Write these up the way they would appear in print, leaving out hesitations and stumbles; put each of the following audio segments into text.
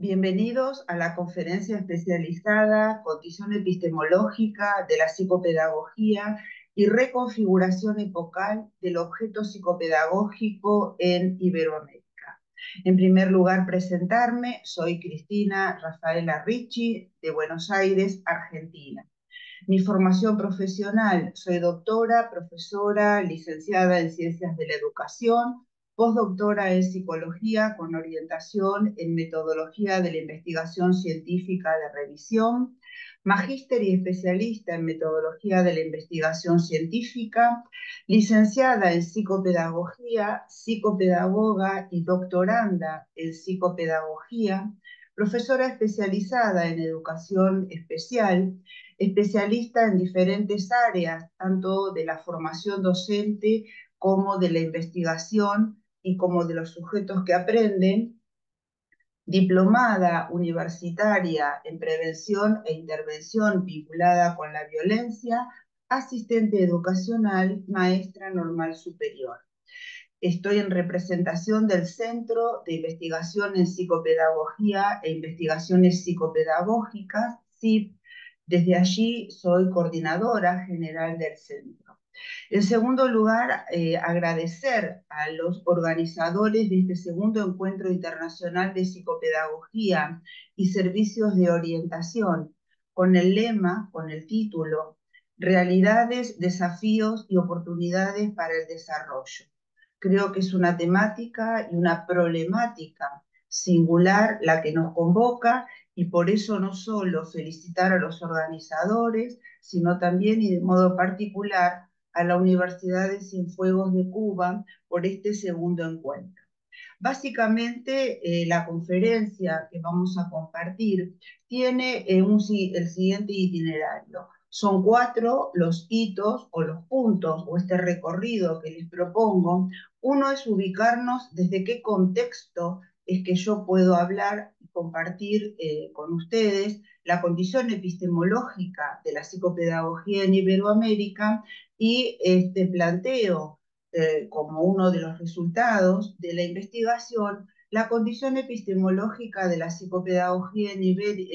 Bienvenidos a la conferencia especializada Condición epistemológica de la psicopedagogía y reconfiguración epocal del objeto psicopedagógico en Iberoamérica. En primer lugar, presentarme, soy Cristina Rafaela Ricci, de Buenos Aires, Argentina. Mi formación profesional: soy doctora, profesora, licenciada en Ciencias de la Educación, postdoctora en Psicología con orientación en Metodología de la Investigación Científica de Revisión, magíster y especialista en Metodología de la Investigación Científica, licenciada en Psicopedagogía, psicopedagoga y doctoranda en Psicopedagogía, profesora especializada en Educación Especial, especialista en diferentes áreas, tanto de la formación docente como de la investigación y como de los sujetos que aprenden, diplomada universitaria en prevención e intervención vinculada con la violencia, asistente educacional, maestra normal superior. Estoy en representación del Centro de Investigación en Psicopedagogía e Investigaciones Psicopedagógicas, CIP. Desde allí soy coordinadora general del centro. En segundo lugar, agradecer a los organizadores de este segundo encuentro internacional de psicopedagogía y servicios de orientación, con el lema, con el título, Realidades, desafíos y oportunidades para el desarrollo. Creo que es una temática y una problemática singular la que nos convoca, y por eso no solo felicitar a los organizadores, sino también y de modo particular a la Universidad de Cienfuegos de Cuba por este segundo encuentro. Básicamente, la conferencia que vamos a compartir tiene el siguiente itinerario. Son 4 los hitos o los puntos o este recorrido que les propongo. Uno es ubicarnos desde qué contexto es que yo puedo hablar y compartir con ustedes la condición epistemológica de la psicopedagogía en Iberoamérica, y planteo como uno de los resultados de la investigación la condición epistemológica de la psicopedagogía en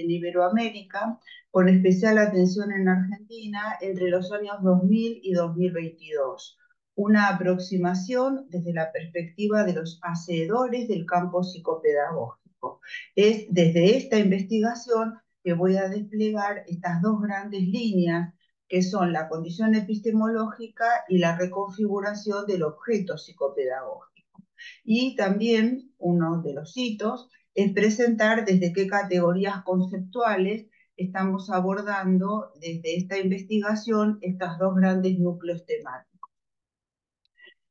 Iberoamérica, con especial atención en Argentina, entre los años 2000 y 2022. Una aproximación desde la perspectiva de los hacedores del campo psicopedagógico. Es desde esta investigación que voy a desplegar estas dos grandes líneas, que son la condición epistemológica y la reconfiguración del objeto psicopedagógico. Y también uno de los hitos es presentar desde qué categorías conceptuales estamos abordando desde esta investigación estos dos grandes núcleos temáticos.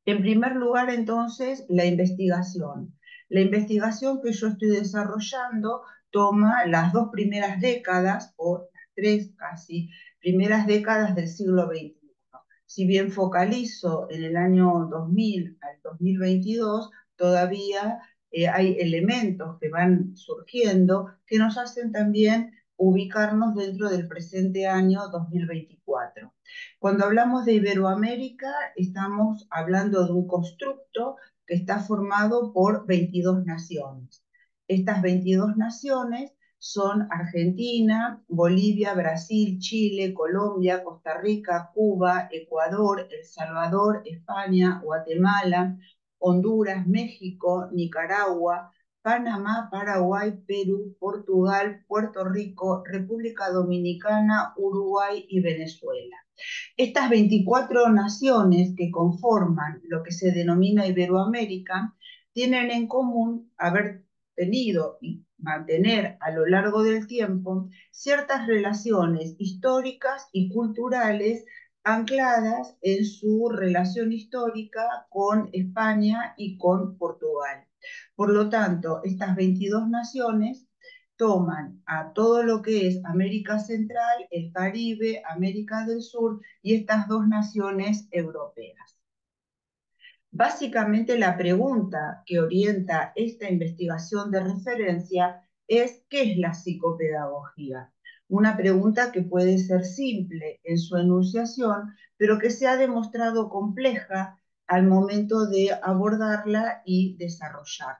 En primer lugar, entonces, la investigación. La investigación que yo estoy desarrollando toma las 2 primeras décadas, o las 3 casi primeras décadas del siglo XXI. Si bien focalizo en el año 2000 al 2022, todavía hay elementos que van surgiendo que nos hacen también ubicarnos dentro del presente año 2024. Cuando hablamos de Iberoamérica, estamos hablando de un constructo que está formado por 22 naciones. Estas 22 naciones son Argentina, Bolivia, Brasil, Chile, Colombia, Costa Rica, Cuba, Ecuador, El Salvador, España, Guatemala, Honduras, México, Nicaragua, Panamá, Paraguay, Perú, Portugal, Puerto Rico, República Dominicana, Uruguay y Venezuela. Estas 24 naciones que conforman lo que se denomina Iberoamérica tienen en común haber tenido y mantener a lo largo del tiempo ciertas relaciones históricas y culturales ancladas en su relación histórica con España y con Portugal. Por lo tanto, estas 22 naciones toman a todo lo que es América Central, el Caribe, América del Sur y estas 2 naciones europeas. Básicamente, la pregunta que orienta esta investigación de referencia es: ¿qué es la psicopedagogía? Una pregunta que puede ser simple en su enunciación, pero que se ha demostrado compleja al momento de abordarla y desarrollarla.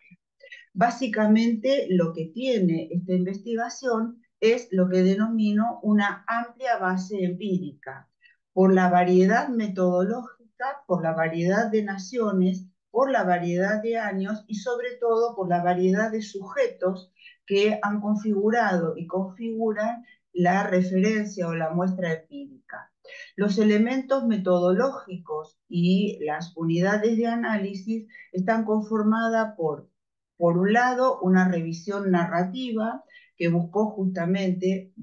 Básicamente lo que tiene esta investigación es lo que denomino una amplia base empírica, por la variedad metodológica, por la variedad de naciones, por la variedad de años y sobre todo por la variedad de sujetos que han configurado y configuran la referencia o la muestra empírica. Los elementos metodológicos y las unidades de análisis están conformadas por un lado, una revisión narrativa que buscó justamente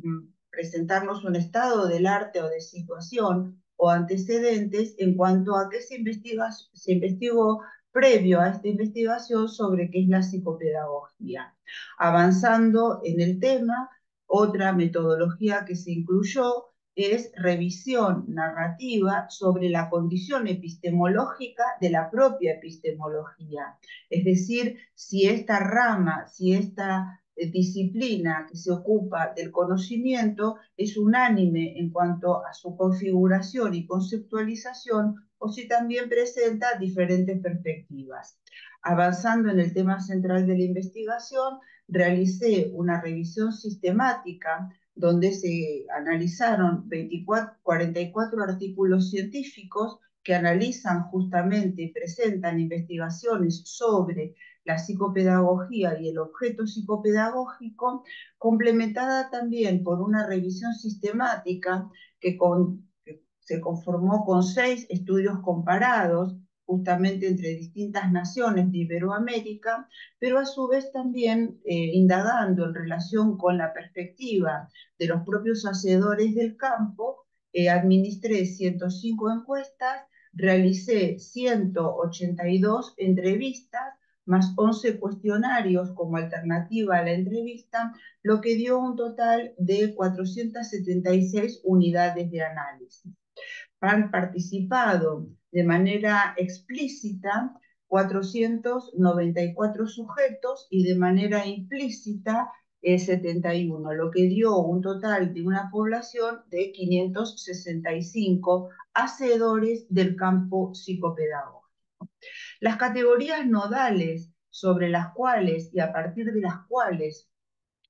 presentarnos un estado del arte o de situación o antecedentes en cuanto a qué se investigó previo a esta investigación sobre qué es la psicopedagogía. Avanzando en el tema, otra metodología que se incluyó es revisión narrativa sobre la condición epistemológica de la propia epistemología. Es decir, si esta rama, si esta disciplina que se ocupa del conocimiento es unánime en cuanto a su configuración y conceptualización o si también presenta diferentes perspectivas. Avanzando en el tema central de la investigación, realicé una revisión sistemática donde se analizaron 44 artículos científicos que analizan justamente y presentan investigaciones sobre la psicopedagogía y el objeto psicopedagógico, complementada también por una revisión sistemática que se conformó con 6 estudios comparados justamente entre distintas naciones de Iberoamérica, pero a su vez también indagando en relación con la perspectiva de los propios hacedores del campo, administré 105 encuestas, realicé 182 entrevistas, más 11 cuestionarios como alternativa a la entrevista, lo que dio un total de 476 unidades de análisis. Han participado de manera explícita 494 sujetos y de manera implícita 71, lo que dio un total de una población de 565 hacedores del campo psicopedagógico. Las categorías nodales sobre las cuales y a partir de las cuales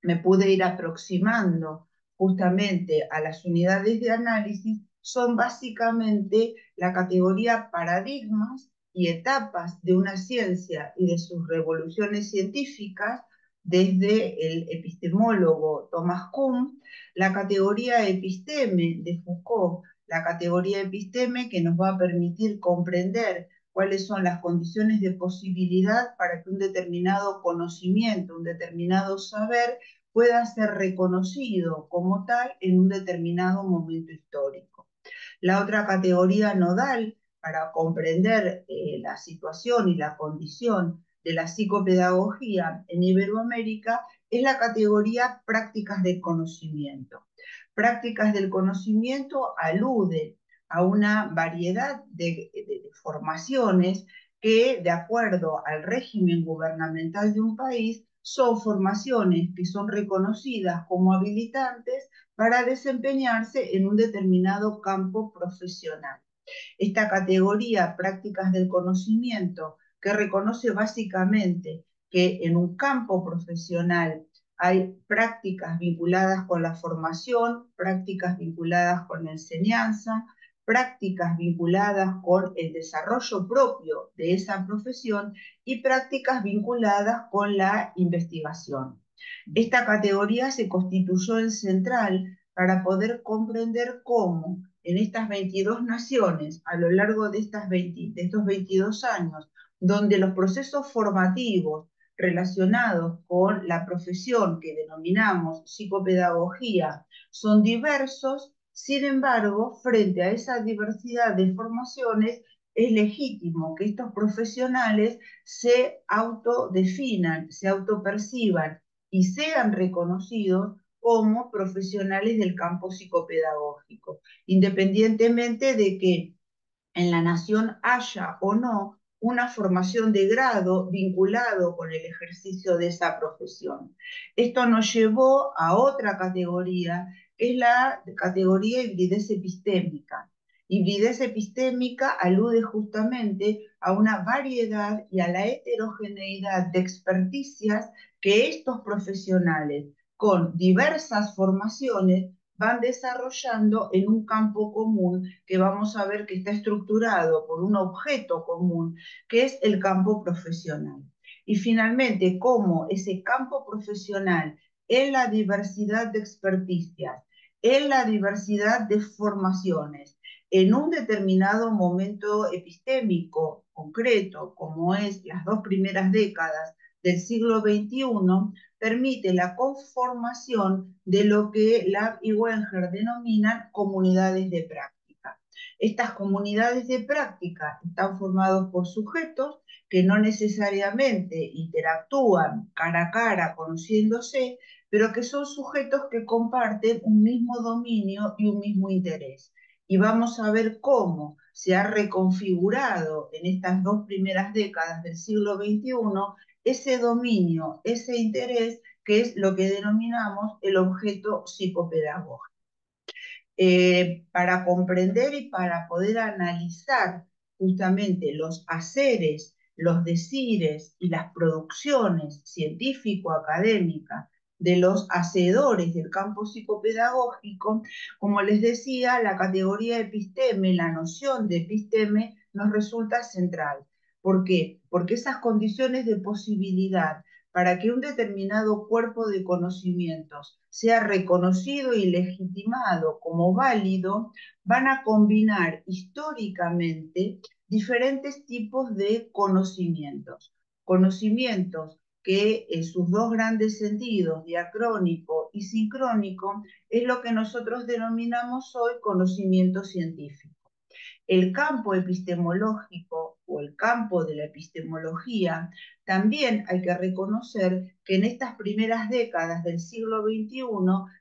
me pude ir aproximando justamente a las unidades de análisis son básicamente la categoría paradigmas y etapas de una ciencia y de sus revoluciones científicas, desde el epistemólogo Thomas Kuhn, la categoría episteme de Foucault, la categoría episteme que nos va a permitir comprender cuáles son las condiciones de posibilidad para que un determinado conocimiento, un determinado saber pueda ser reconocido como tal en un determinado momento histórico. La otra categoría nodal para comprender la situación y la condición de la psicopedagogía en Iberoamérica es la categoría prácticas del conocimiento. Prácticas del conocimiento alude a una variedad de formaciones que, de acuerdo al régimen gubernamental de un país, son formaciones que son reconocidas como habilitantes para desempeñarse en un determinado campo profesional. Esta categoría, prácticas del conocimiento, que reconoce básicamente que en un campo profesional hay prácticas vinculadas con la formación, prácticas vinculadas con la enseñanza, prácticas vinculadas con el desarrollo propio de esa profesión y prácticas vinculadas con la investigación. Esta categoría se constituyó en central para poder comprender cómo en estas 22 naciones, a lo largo de estos 22 años, donde los procesos formativos relacionados con la profesión que denominamos psicopedagogía son diversos, sin embargo, frente a esa diversidad de formaciones, es legítimo que estos profesionales se autodefinan, se autoperciban y sean reconocidos como profesionales del campo psicopedagógico, independientemente de que en la nación haya o no una formación de grado vinculado con el ejercicio de esa profesión. Esto nos llevó a otra categoría, que es la categoría hibridez epistémica. Hibridez epistémica alude justamente a una variedad y a la heterogeneidad de experticias que estos profesionales con diversas formaciones van desarrollando en un campo común que vamos a ver que está estructurado por un objeto común, que es el campo profesional. Y finalmente, cómo ese campo profesional en la diversidad de experticias, en la diversidad de formaciones, en un determinado momento epistémico concreto, como es las 2 primeras décadas del siglo XXI, permite la conformación de lo que Lab y Wenger denominan comunidades de práctica. Estas comunidades de práctica están formadas por sujetos que no necesariamente interactúan cara a cara conociéndose, pero que son sujetos que comparten un mismo dominio y un mismo interés. Y vamos a ver cómo se ha reconfigurado en estas 2 primeras décadas del siglo XXI ese dominio, ese interés, que es lo que denominamos el objeto psicopedagógico. Para comprender y para poder analizar justamente los haceres, los decires y las producciones científico-académicas de los hacedores del campo psicopedagógico, como les decía, la categoría episteme, la noción de episteme, nos resulta central. ¿Por qué? Porque esas condiciones de posibilidad para que un determinado cuerpo de conocimientos sea reconocido y legitimado como válido, van a combinar históricamente diferentes tipos de conocimientos. Conocimientos que en sus 2 grandes sentidos, diacrónico y sincrónico, es lo que nosotros denominamos hoy conocimiento científico. El campo epistemológico o el campo de la epistemología, también hay que reconocer que en estas primeras décadas del siglo XXI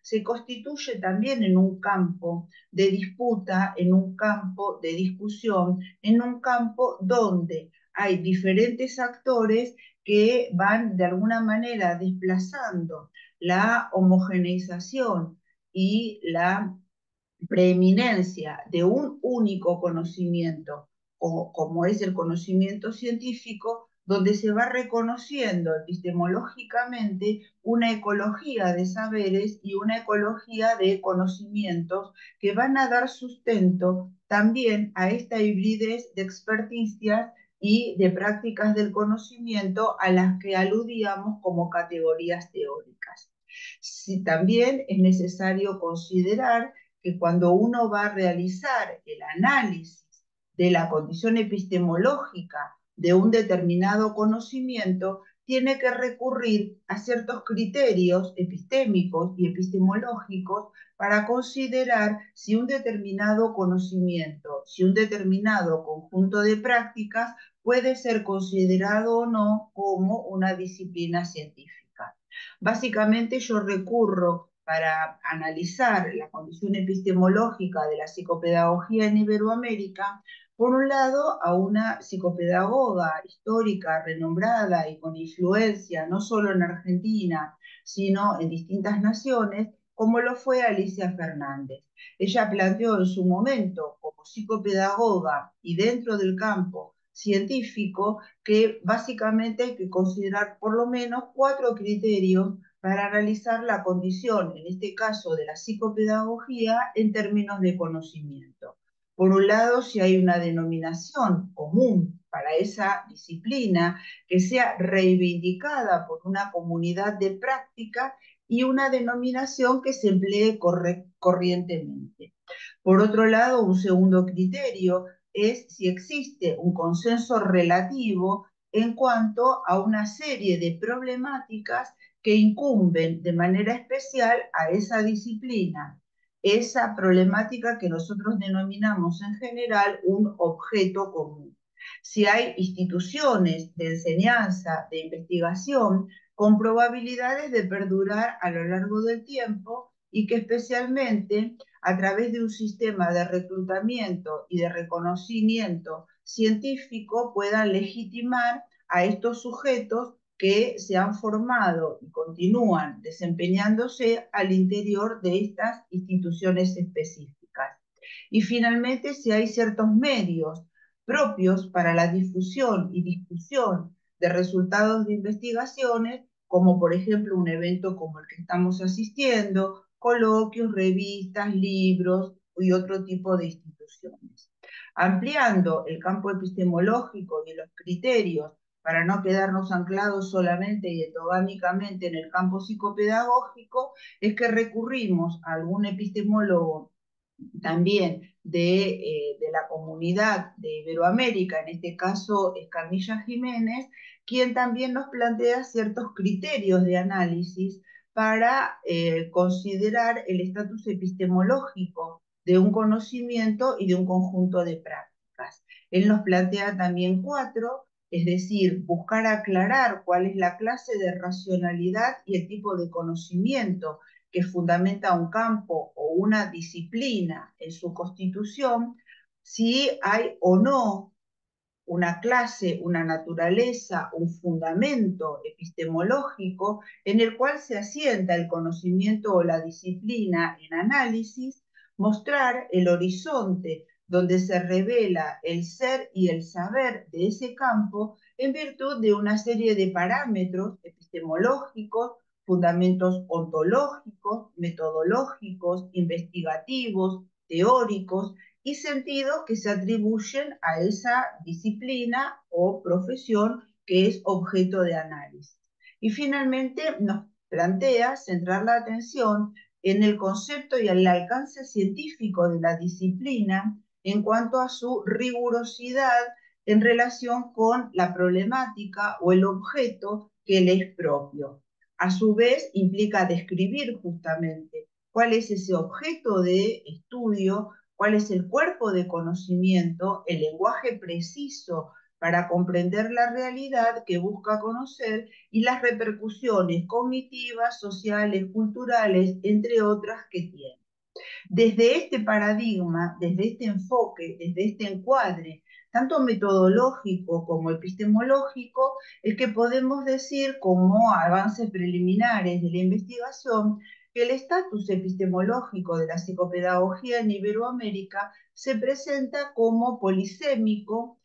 se constituye también en un campo de disputa, en un campo de discusión, en un campo donde hay diferentes actores que van de alguna manera desplazando la homogeneización y la preeminencia de un único conocimiento, como es el conocimiento científico, donde se va reconociendo epistemológicamente una ecología de saberes y una ecología de conocimientos que van a dar sustento también a esta hibridez de experticias y de prácticas del conocimiento a las que aludíamos como categorías teóricas. Sí, también es necesario considerar que cuando uno va a realizar el análisis de la condición epistemológica de un determinado conocimiento, tiene que recurrir a ciertos criterios epistémicos y epistemológicos para considerar si un determinado conocimiento, si un determinado conjunto de prácticas puede ser considerado o no como una disciplina científica. Básicamente yo recurro para analizar la condición epistemológica de la psicopedagogía en Iberoamérica, por un lado, a una psicopedagoga histórica, renombrada y con influencia no solo en Argentina, sino en distintas naciones, como lo fue Alicia Fernández. Ella planteó en su momento, como psicopedagoga y dentro del campo científico, que básicamente hay que considerar por lo menos 4 criterios para analizar la condición, en este caso de la psicopedagogía, en términos de conocimiento. Por un lado, si hay una denominación común para esa disciplina que sea reivindicada por una comunidad de práctica y una denominación que se emplee corrientemente. Por otro lado, un segundo criterio es si existe un consenso relativo en cuanto a una serie de problemáticas que incumben de manera especial a esa disciplina, esa problemática que nosotros denominamos en general un objeto común. Si hay instituciones de enseñanza, de investigación, con probabilidades de perdurar a lo largo del tiempo y que especialmente a través de un sistema de reclutamiento y de reconocimiento científico puedan legitimar a estos sujetos que se han formado y continúan desempeñándose al interior de estas instituciones específicas. Y finalmente, si hay ciertos medios propios para la difusión y discusión de resultados de investigaciones, como por ejemplo un evento como el que estamos asistiendo, coloquios, revistas, libros y otro tipo de instituciones. Ampliando el campo epistemológico y los criterios para no quedarnos anclados solamente y endogámicamente en el campo psicopedagógico, es que recurrimos a algún epistemólogo también de la comunidad de Iberoamérica, en este caso Escamilla Jiménez, quien también nos plantea ciertos criterios de análisis para considerar el estatus epistemológico de un conocimiento y de un conjunto de prácticas. Él nos plantea también 4, es decir, buscar aclarar cuál es la clase de racionalidad y el tipo de conocimiento que fundamenta un campo o una disciplina en su constitución, si hay o no una clase, una naturaleza, un fundamento epistemológico en el cual se asienta el conocimiento o la disciplina en análisis, mostrar el horizonte donde se revela el ser y el saber de ese campo en virtud de una serie de parámetros epistemológicos, fundamentos ontológicos, metodológicos, investigativos, teóricos, y sentidos que se atribuyen a esa disciplina o profesión que es objeto de análisis. Y finalmente nos plantea centrar la atención en el concepto y el alcance científico de la disciplina en cuanto a su rigurosidad en relación con la problemática o el objeto que le es propio. A su vez, implica describir justamente cuál es ese objeto de estudio, cuál es el cuerpo de conocimiento, el lenguaje preciso para comprender la realidad que busca conocer y las repercusiones cognitivas, sociales, culturales, entre otras que tiene. Desde este paradigma, desde este enfoque, desde este encuadre, tanto metodológico como epistemológico, es que podemos decir, como avances preliminares de la investigación, que el estatus epistemológico de la psicopedagogía en Iberoamérica se presenta como polisémico,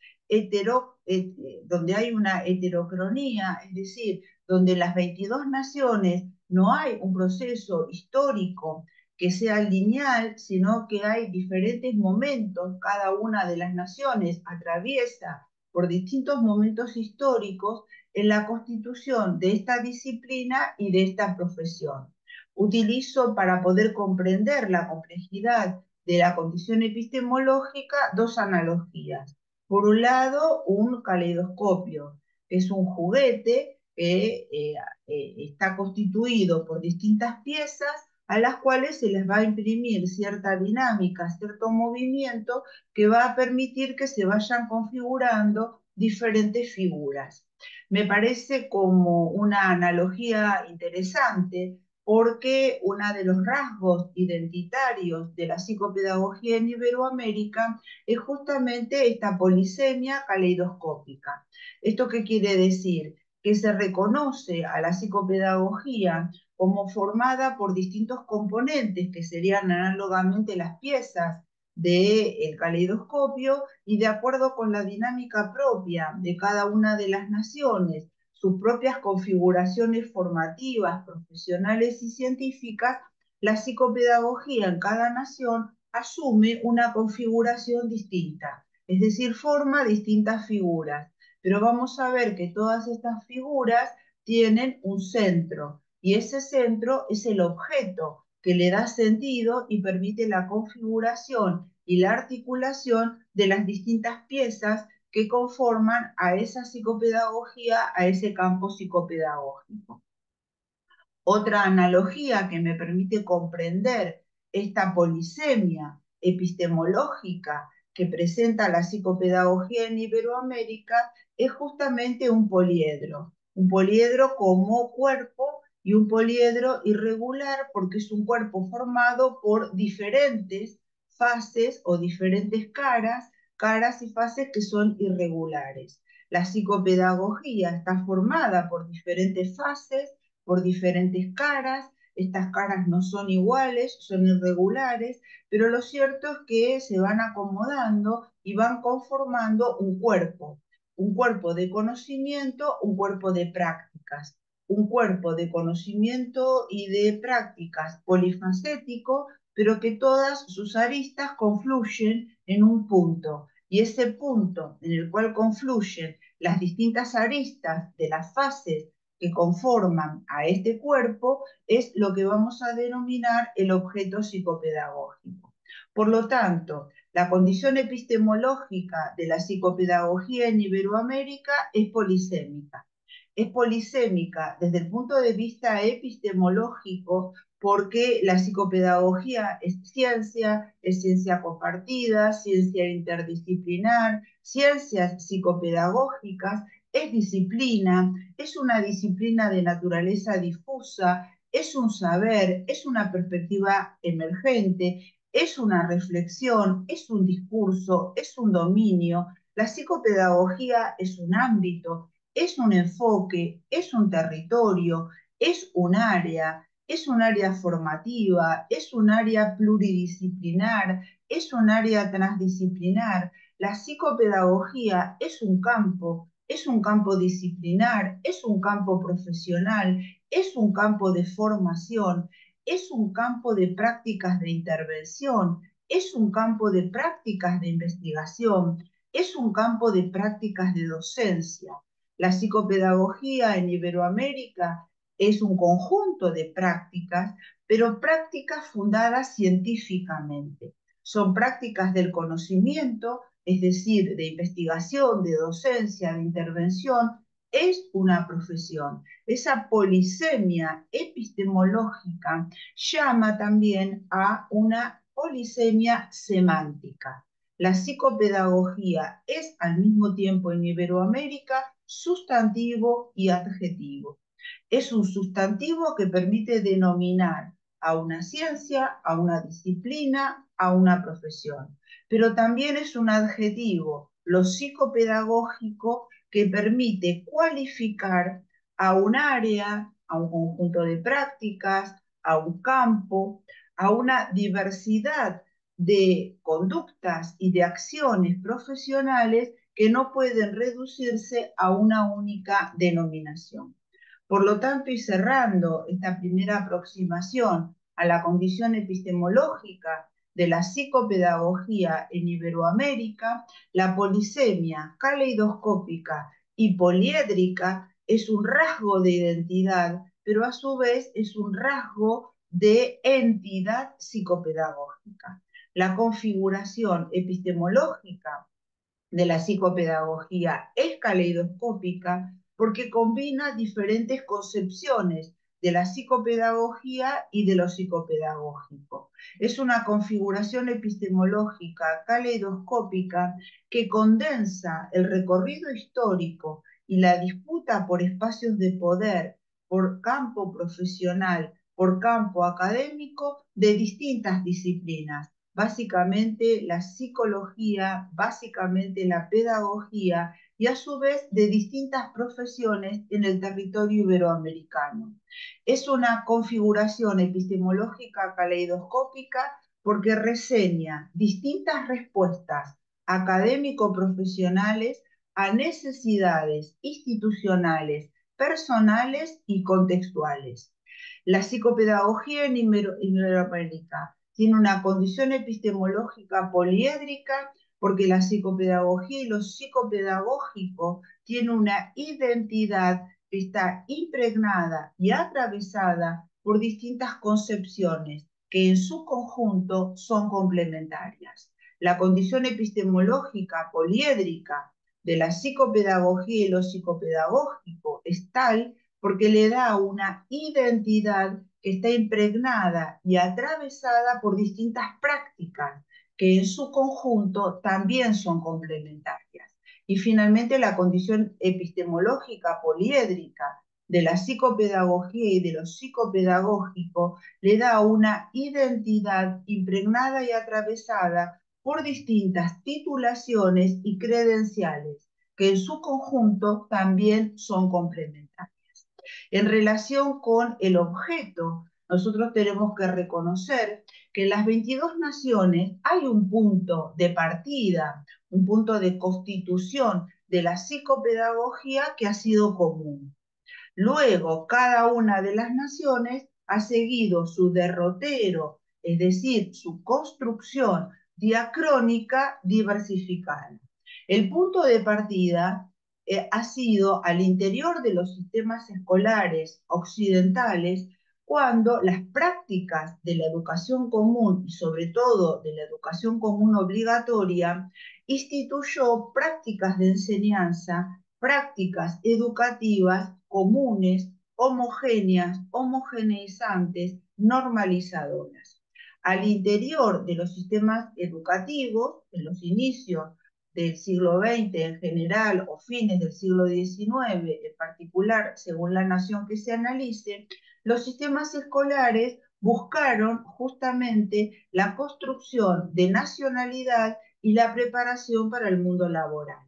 donde hay una heterocronía, es decir, donde en las 22 naciones no hay un proceso histórico que sea lineal, sino que hay diferentes momentos, cada una de las naciones atraviesa por distintos momentos históricos en la constitución de esta disciplina y de esta profesión. Utilizo para poder comprender la complejidad de la condición epistemológica 2 analogías. Por un lado, un caleidoscopio, que es un juguete que está constituido por distintas piezas a las cuales se les va a imprimir cierta dinámica, cierto movimiento que va a permitir que se vayan configurando diferentes figuras. Me parece como una analogía interesante porque uno de los rasgos identitarios de la psicopedagogía en Iberoamérica es justamente esta polisemia caleidoscópica. ¿Esto qué quiere decir? Que se reconoce a la psicopedagogía como formada por distintos componentes que serían análogamente las piezas del caleidoscopio y de acuerdo con la dinámica propia de cada una de las naciones, sus propias configuraciones formativas, profesionales y científicas, la psicopedagogía en cada nación asume una configuración distinta, es decir, forma distintas figuras. Pero vamos a ver que todas estas figuras tienen un centro, y ese centro es el objeto que le da sentido y permite la configuración y la articulación de las distintas piezas que conforman a esa psicopedagogía, a ese campo psicopedagógico. Otra analogía que me permite comprender esta polisemia epistemológica que presenta la psicopedagogía en Iberoamérica es justamente un poliedro como cuerpo y un poliedro irregular porque es un cuerpo formado por diferentes fases o diferentes caras y fases que son irregulares. La psicopedagogía está formada por diferentes fases, por diferentes caras, estas caras no son iguales, son irregulares, pero lo cierto es que se van acomodando y van conformando un cuerpo de conocimiento, un cuerpo de prácticas, un cuerpo de conocimiento y de prácticas polifacético, pero que todas sus aristas confluyen en un punto. Y ese punto en el cual confluyen las distintas aristas de las fases que conforman a este cuerpo es lo que vamos a denominar el objeto psicopedagógico. Por lo tanto, la condición epistemológica de la psicopedagogía en Iberoamérica es polisémica. Es polisémica desde el punto de vista epistemológico porque la psicopedagogía es ciencia compartida, ciencia interdisciplinar, ciencias psicopedagógicas, es disciplina, es una disciplina de naturaleza difusa, es un saber, es una perspectiva emergente, es una reflexión, es un discurso, es un dominio. La psicopedagogía es un ámbito, es un enfoque, es un territorio, es un área formativa, es un área pluridisciplinar, es un área transdisciplinar. La psicopedagogía es un campo disciplinar, es un campo profesional, es un campo de formación, es un campo de prácticas de intervención, es un campo de prácticas de investigación, es un campo de prácticas de docencia. La psicopedagogía en Iberoamérica es un conjunto de prácticas, pero prácticas fundadas científicamente. Son prácticas del conocimiento, es decir, de investigación, de docencia, de intervención, es una profesión. Esa polisemia epistemológica llama también a una polisemia semántica. La psicopedagogía es al mismo tiempo en Iberoamérica sustantivo y adjetivo. Es un sustantivo que permite denominar a una ciencia, a una disciplina, a una profesión. Pero también es un adjetivo, lo psicopedagógico, que permite cualificar a un área, a un conjunto de prácticas, a un campo, a una diversidad de conductas y de acciones profesionales que no pueden reducirse a una única denominación. Por lo tanto, y cerrando esta primera aproximación a la condición epistemológica de la psicopedagogía en Iberoamérica, la polisemia caleidoscópica y poliédrica es un rasgo de identidad, pero a su vez es un rasgo de entidad psicopedagógica. La configuración epistemológica de la psicopedagogía es caleidoscópica porque combina diferentes concepciones de la psicopedagogía y de lo psicopedagógico. Es una configuración epistemológica caleidoscópica que condensa el recorrido histórico y la disputa por espacios de poder, por campo profesional, por campo académico de distintas disciplinas, básicamente la psicología, básicamente la pedagogía y a su vez de distintas profesiones en el territorio iberoamericano. Es una configuración epistemológica caleidoscópica porque reseña distintas respuestas académico-profesionales a necesidades institucionales, personales y contextuales. La psicopedagogía en Iberoamérica tiene una condición epistemológica poliédrica porque la psicopedagogía y lo psicopedagógico tienen una identidad que está impregnada y atravesada por distintas concepciones que en su conjunto son complementarias. La condición epistemológica poliédrica de la psicopedagogía y lo psicopedagógico es tal porque le da una identidad que está impregnada y atravesada por distintas prácticas que en su conjunto también son complementarias. Y finalmente la condición epistemológica poliédrica de la psicopedagogía y de lo psicopedagógico le da una identidad impregnada y atravesada por distintas titulaciones y credenciales que en su conjunto también son complementarias. En relación con el objeto nosotros tenemos que reconocer que en las 22 naciones hay un punto de partida, un punto de constitución de la psicopedagogía que ha sido común. Luego, cada una de las naciones ha seguido su derrotero, es decir, su construcción diacrónica diversificada. El punto de partida ha sido al interior de los sistemas escolares occidentales, cuando las prácticas de la educación común y sobre todo de la educación común obligatoria instituyó prácticas de enseñanza, prácticas educativas comunes, homogéneas, homogeneizantes, normalizadoras. Al interior de los sistemas educativos, en los inicios del siglo XX en general o fines del siglo XIX en particular, según la nación que se analice, los sistemas escolares buscaron justamente la construcción de nacionalidad y la preparación para el mundo laboral.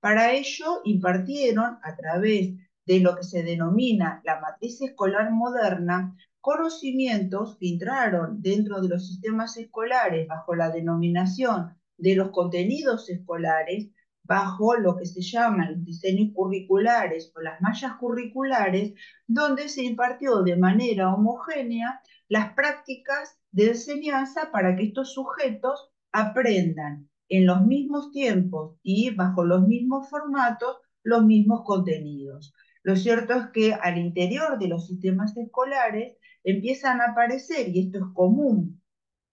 Para ello impartieron, a través de lo que se denomina la matriz escolar moderna, conocimientos que entraron dentro de los sistemas escolares bajo la denominación de los contenidos escolares, bajo lo que se llaman los diseños curriculares o las mallas curriculares, donde se impartió de manera homogénea las prácticas de enseñanza para que estos sujetos aprendan en los mismos tiempos y bajo los mismos formatos los mismos contenidos. Lo cierto es que al interior de los sistemas escolares empiezan a aparecer, y esto es común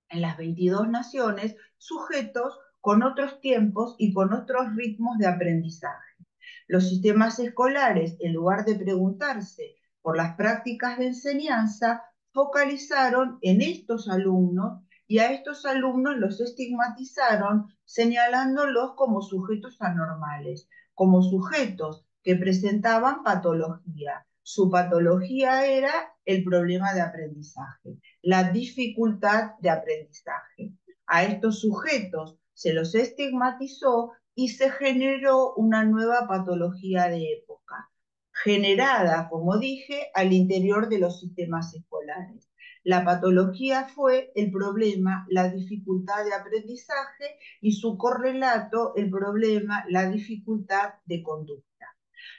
en las 22 naciones, sujetos con otros tiempos y con otros ritmos de aprendizaje. Los sistemas escolares, en lugar de preguntarse por las prácticas de enseñanza, focalizaron en estos alumnos y a estos alumnos los estigmatizaron señalándolos como sujetos anormales, como sujetos que presentaban patología. Su patología era el problema de aprendizaje, la dificultad de aprendizaje. A estos sujetos se los estigmatizó y se generó una nueva patología de época, generada, como dije, al interior de los sistemas escolares. La patología fue el problema, la dificultad de aprendizaje y su correlato, el problema, la dificultad de conducta.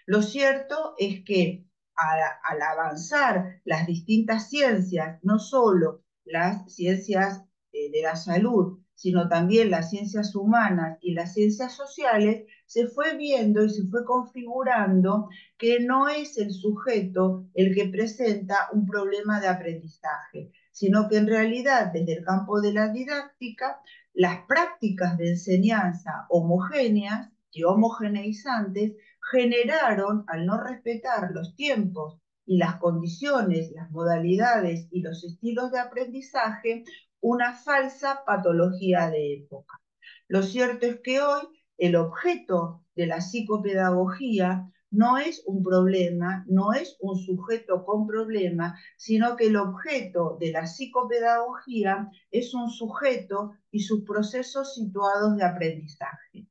Lo cierto es que al avanzar las distintas ciencias, no solo las ciencias de la salud, sino también las ciencias humanas y las ciencias sociales, se fue viendo y se fue configurando que no es el sujeto el que presenta un problema de aprendizaje, sino que en realidad desde el campo de la didáctica, las prácticas de enseñanza homogéneas y homogeneizantes generaron, al no respetar los tiempos y las condiciones, las modalidades y los estilos de aprendizaje, una falsa patología de época. Lo cierto es que hoy el objeto de la psicopedagogía no es un problema, no es un sujeto con problema, sino que el objeto de la psicopedagogía es un sujeto y sus procesos situados de aprendizaje.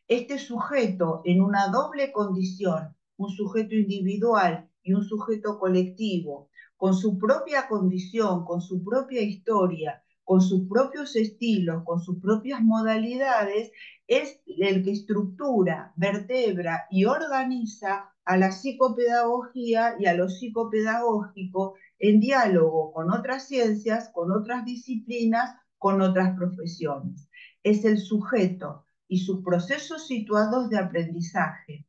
Este sujeto en una doble condición, un sujeto individual y un sujeto colectivo, con su propia condición, con su propia historia, con sus propios estilos, con sus propias modalidades, es el que estructura, vertebra y organiza a la psicopedagogía y a lo psicopedagógico en diálogo con otras ciencias, con otras disciplinas, con otras profesiones. Es el sujeto y sus procesos situados de aprendizaje,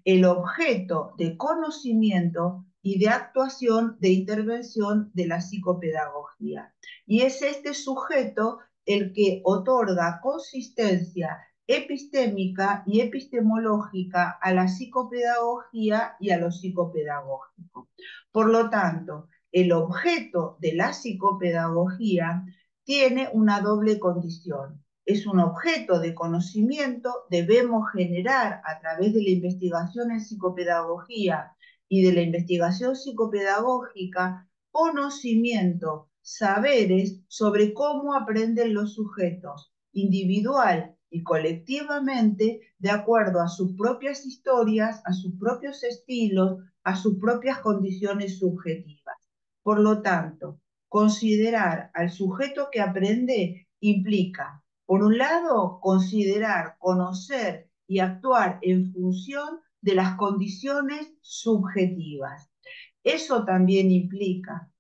el objeto de conocimiento y de actuación de intervención de la psicopedagogía. Y es este sujeto el que otorga consistencia epistémica y epistemológica a la psicopedagogía y a lo psicopedagógico. Por lo tanto, el objeto de la psicopedagogía tiene una doble condición. Es un objeto de conocimiento, debemos generar a través de la investigación en psicopedagogía y de la investigación psicopedagógica conocimiento, saberes sobre cómo aprenden los sujetos, individual y colectivamente, de acuerdo a sus propias historias, a sus propios estilos, a sus propias condiciones subjetivas. Por lo tanto, Considerar al sujeto que aprende implica, por un lado, considerar, conocer y actuar en función de las condiciones subjetivas. Eso también implica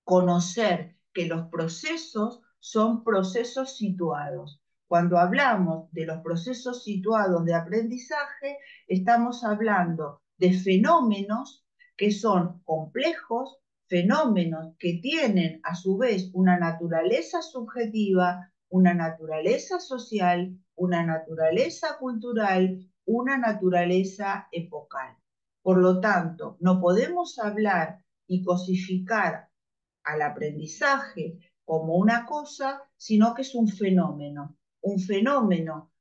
conocer que los procesos son procesos situados. Cuando hablamos de los procesos situados de aprendizaje, estamos hablando de fenómenos que son complejos, fenómenos que tienen a su vez una naturaleza subjetiva, una naturaleza social, una naturaleza cultural, una naturaleza epocal. Por lo tanto, no podemos hablar y cosificar al aprendizaje como una cosa, sino que es un fenómeno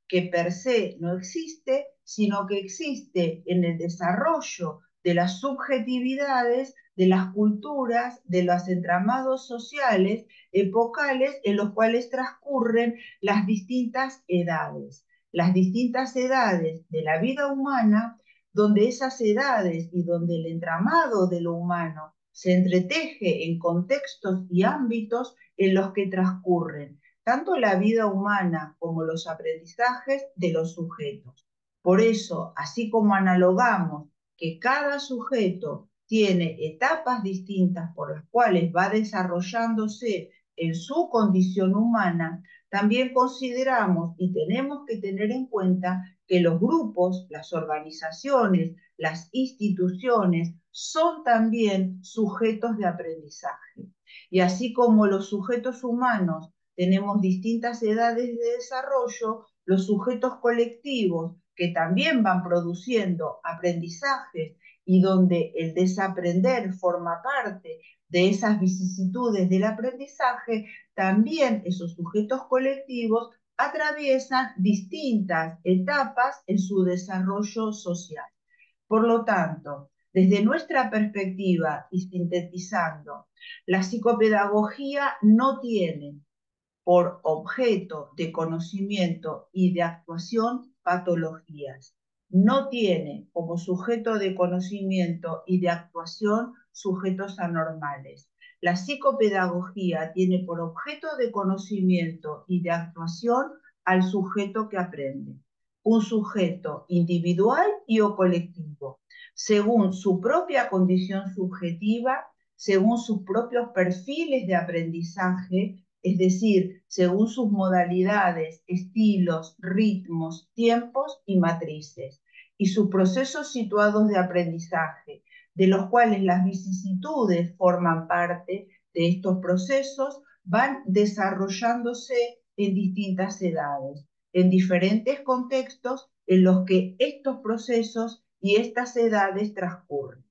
que per se no existe, sino que existe en el desarrollo de las subjetividades, de las culturas, de los entramados sociales, epocales, en los cuales transcurren las distintas edades de la vida humana, donde esas edades y donde el entramado de lo humano se entreteje en contextos y ámbitos en los que transcurren tanto la vida humana como los aprendizajes de los sujetos. Por eso, así como analogamos que cada sujeto tiene etapas distintas por las cuales va desarrollándose en su condición humana, también consideramos y tenemos que tener en cuenta que los grupos, las organizaciones, las instituciones son también sujetos de aprendizaje. Y así como los sujetos humanos tenemos distintas edades de desarrollo, los sujetos colectivos que también van produciendo aprendizajes y donde el desaprender forma parte de esas vicisitudes del aprendizaje, también esos sujetos colectivos atraviesan distintas etapas en su desarrollo social. Por lo tanto, desde nuestra perspectiva y sintetizando, la psicopedagogía no tiene por objeto de conocimiento y de actuación patologías. No tiene como sujeto de conocimiento y de actuación sujetos anormales. La psicopedagogía tiene por objeto de conocimiento y de actuación al sujeto que aprende, un sujeto individual y o colectivo, según su propia condición subjetiva, según sus propios perfiles de aprendizaje, es decir, según sus modalidades, estilos, ritmos, tiempos y matrices, y sus procesos situados de aprendizaje, de los cuales las vicisitudes forman parte de estos procesos, van desarrollándose en distintas edades, en diferentes contextos en los que estos procesos y estas edades transcurren.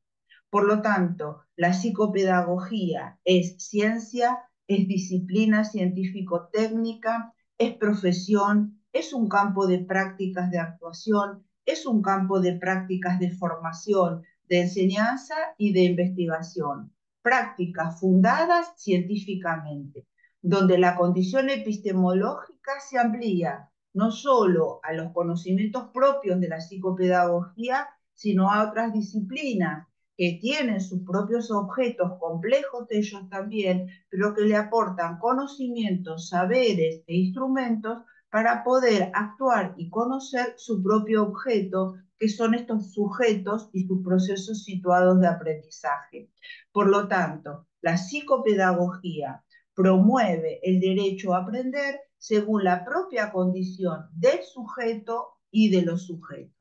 Por lo tanto, la psicopedagogía es ciencia, es disciplina científico-técnica, es profesión, es un campo de prácticas de actuación, es un campo de prácticas de formación, de enseñanza y de investigación. Prácticas fundadas científicamente, donde la condición epistemológica se amplía no solo a los conocimientos propios de la psicopedagogía, sino a otras disciplinas que tienen sus propios objetos complejos de ellos también, pero que le aportan conocimientos, saberes e instrumentos para poder actuar y conocer su propio objeto, que son estos sujetos y sus procesos situados de aprendizaje. Por lo tanto, la psicopedagogía promueve el derecho a aprender según la propia condición del sujeto y de los sujetos.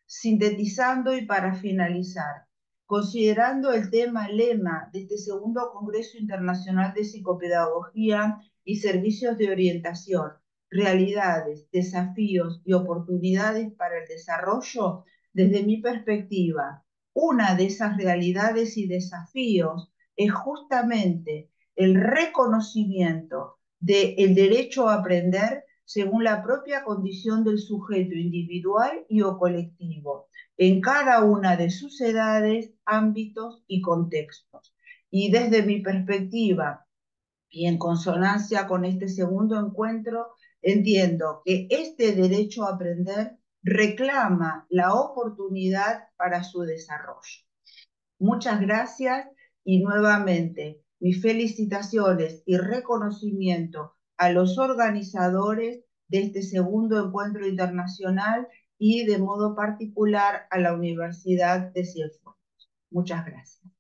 Sintetizando y para finalizar, considerando el tema lema de este segundo Congreso Internacional de Psicopedagogía y Servicios de Orientación, realidades, desafíos y oportunidades para el desarrollo, desde mi perspectiva, una de esas realidades y desafíos es justamente el reconocimiento del derecho a aprender según la propia condición del sujeto individual y o colectivo, en cada una de sus edades, ámbitos y contextos. Y desde mi perspectiva, y en consonancia con este segundo encuentro, entiendo que este derecho a aprender reclama la oportunidad para su desarrollo. Muchas gracias y nuevamente Mis felicitaciones y reconocimiento a los organizadores de este segundo encuentro internacional y de modo particular a la Universidad de Cienfuegos. Muchas gracias.